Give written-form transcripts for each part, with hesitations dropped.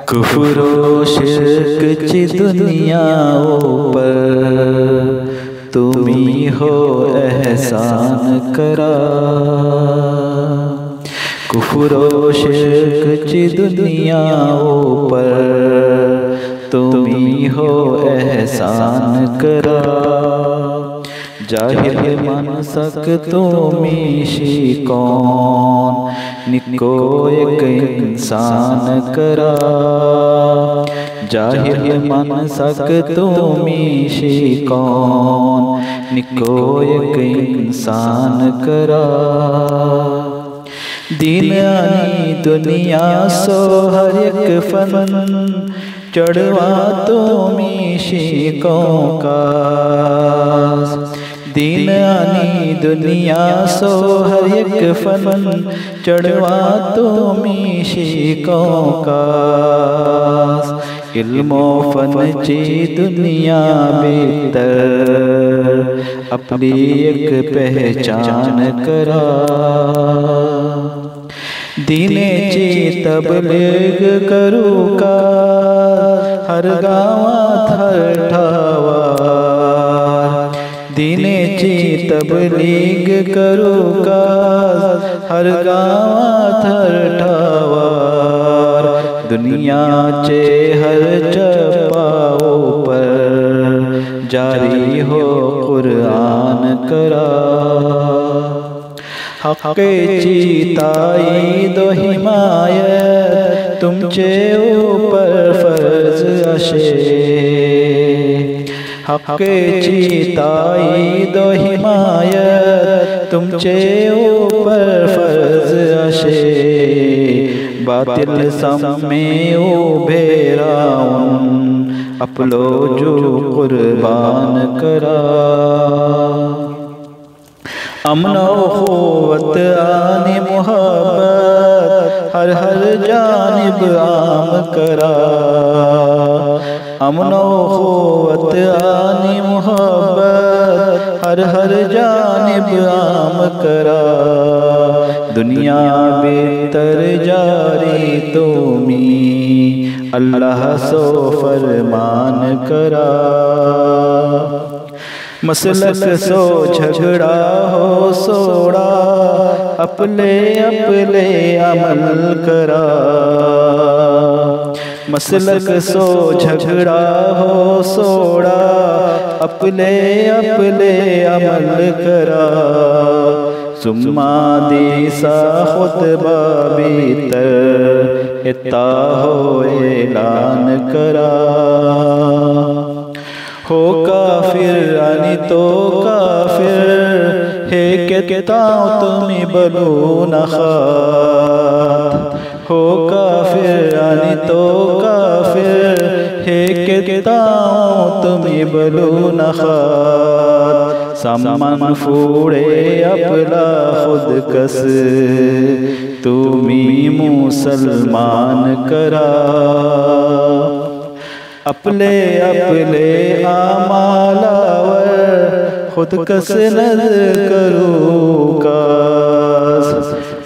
कुफ्रो शिर्क ची दुनिया पर तुमी हो एहसान करा। कुफ्रो शिर्क ची दुनिया पर तुमी हो एहसान करा। जाहिल मन सक तुमी शिकौन निको एक इंसान करा। जाहिल मन सक तुमी शिकौन निको एक इंसान करा। दीन आनी दुनिया सो हर एक फन चढ़वा तुमी शिकों का। दीन आनी दुनिया सो हर एक फन चढ़वा तुमी शिकों का। इल्मो फन ची दुनिया बेहतर अपनी एक पहचान करा। दीने ची तबलीग करू का हर गावात हर ठावार। दीने ची तबलीग करू का हर गावात हर ठावार। दुनिया चे हर चपाओ पर जारी हो कुरान करा। हक़े चीताई दो हिमायत तुमचे ऊपर फर्ज अशे। हक़े चीताई दो हिमायत तुमचे ऊपर फर्ज अशे। बातिल सम्मे उभे राउन अपलो जो कुर्बान करा। अमनो क़ुव्वत आने मुहब्बत हर हर जानिब आम करा। अमनो क़ुव्वत आने मुहब्बत हर हर जानिब आम करा। दुनिया बेहतर जारी तुमी अल्लाह सो फरमान करा। मसलक सो झगड़ा हो सोड़ा अपने अपने अमल करा। मसलक सो झगड़ा हो सोड़ा अपने अपने अमल करा। सुम्मा दीसा खुतबा भीतर इता हो ऐलान करा। हो काफिर आनी तो काफिर है कहता तुम्हें बलू न खात। हो काफिर आनी तो काफिर है कहता तुम्हें बलू न खात। सामान फूड़े अपना खुद कस तुमी मुसलमान करा। अपने अपने आमालावर खुद कस नज़र करू कास।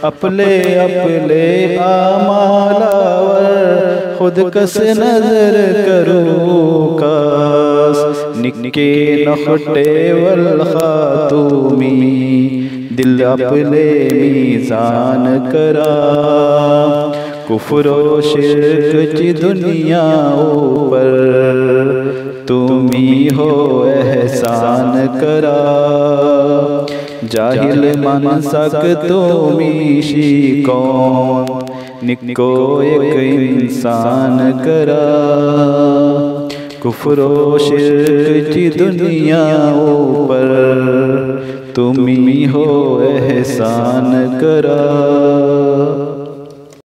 अपने अपने आमालावर खुद कस नज़र करू कास। निके नखटे वल खातूमी दिल अपने मीज़ान करा। कुफ्रो शिर्क ची दुनिया पर तुमी हो एहसान करा। जाहिल मन सक तुमी शिकौन निको एक इंसान करा। कुफ्रो शिर्क ची दुनिया पर तुमी हो एहसान करा।